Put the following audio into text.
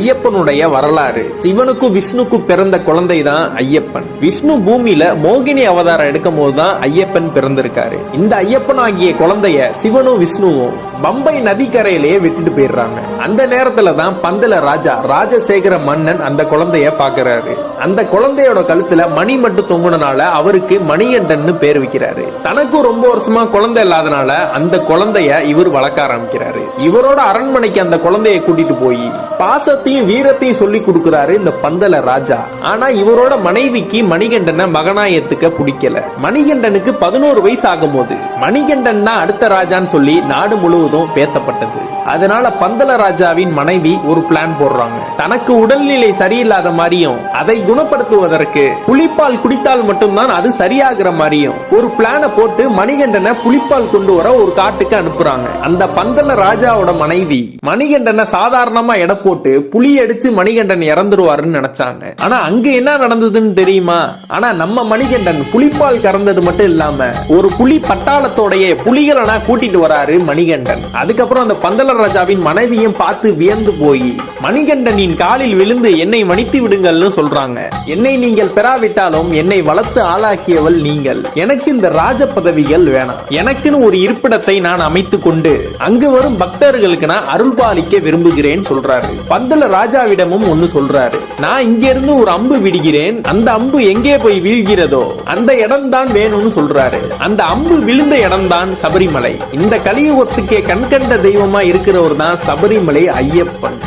ஐயப்பனுடைய வரலாறு. சிவனுக்கும் விஷ்ணுக்கும் பிறந்த குழந்தை தான் ஐயப்பன். விஷ்ணு பூமியில மோகினி அவதாரம் எடுக்கும் போதுதான் ஐயப்பன் பிறந்திருக்காரு. இந்த ஐயப்பன் ஆகிய குழந்தைய சிவனும் விஷ்ணுவும் பம்பை நதிக்கரையிலேயே விட்டுட்டு போயிடுறாங்க. அந்த நேரத்துல தான் பந்தல ராஜா ராஜசேகர மன்னன் அந்த குழந்தைய பாக்குறாரு. அந்த குழந்தையோட கழுத்துல மணி மட்டும் தொங்குனனால அவருக்கு மணிகண்டன் பேர் வைக்கிறாரு. தனக்கும் ரொம்ப வருஷமா குழந்தை இல்லாதனால அந்த குழந்தைய இவர் வளர்க்க ஆரம்பிக்கிறாரு. இவரோட அரண்மனைக்கு அந்த குழந்தைய கூட்டிட்டு போய் பாசத்தையும் வீரத்தையும் சொல்லி கொடுக்கிறாரு இந்த பந்தல ராஜா. ஆனா இவரோட மனைவிக்கு மணிகண்டனை மகனா ஏத்துக்க பிடிக்கல. மணிகண்டனுக்கு 11 வயசு ஆகும் போது மணிகண்டன் தான் அடுத்த ராஜான்னு சொல்லி நாடு முழுவதும் பேசப்பட்டது. அதனால பந்தல ராஜாவின் மனைவி ஒரு பிளான் போடுறாங்க. தனக்கு உடல்நிலை சரியில்லாத மாதிரியும் அதை குணப்படுத்துவதற்கு புலிப்பால் குடித்தால் மட்டும்தான் அது சரியாகிற மாதிரியும் ஒரு பிளான போட்டு மணிகண்டனை புலிப்பால் கொண்டு வர ஒரு காட்டுக்கு அனுப்புறாங்க. அந்த பந்தல ராஜாவோட மனைவி மணிகண்டனை சாதாரணமா எடை போட்டு புலி அடிச்சு மணிகண்டன் இறந்துருவாருன்னு நினைச்சாங்க. ஆனா அங்க என்ன நடந்ததுன்னு தெரியுமா? ஆனா நம்ம மணிகண்டன் புலிப்பால் கறந்தது மட்டும் இல்லாம ஒரு புலி பட்டாளத்தோடைய புலிகளை கூட்டிட்டு வராரு மணிகண்டன். அதுக்கப்புறம் அந்த பந்தல ராஜாவின் மனைவியும் பார்த்து வியந்து போய் மணிகண்டனின் காலில் விழுந்து என்னை மன்னித்து விடுங்கள்னு சொல்றாங்க. என்னை நீங்கள் பெறாவிட்டாலும் என்னை வளர்த்து ஆளாக்கியவள் நீங்கள். எனக்கு இந்த ராஜ பதவிகள் வேணாம். எனக்குன்னு ஒரு இருப்பிடத்தை நான் அமைத்துக் கொண்டு அங்கு வரும் பக்தர்களுக்கு நான் அருள் பாலிக்க விரும்புகிறேன் சொல்றாரு. பந்தல ராஜாவிடமும் ஒன்னு சொல்றாரு. நான் இங்க இருந்து ஒரு அம்பு விடுகிறேன். அந்த அம்பு எங்கே போய் வீழ்கிறதோ அந்த இடம் தான் வேணும்னு சொல்றாரு. அந்த அம்பு விழுந்த இடம் தான் சபரிமலை. இந்த கலியுகத்துக்கே கண்கண்ட தெய்வமா இருக்கிறவர் தான் சபரிமலை ஐயப்பன்.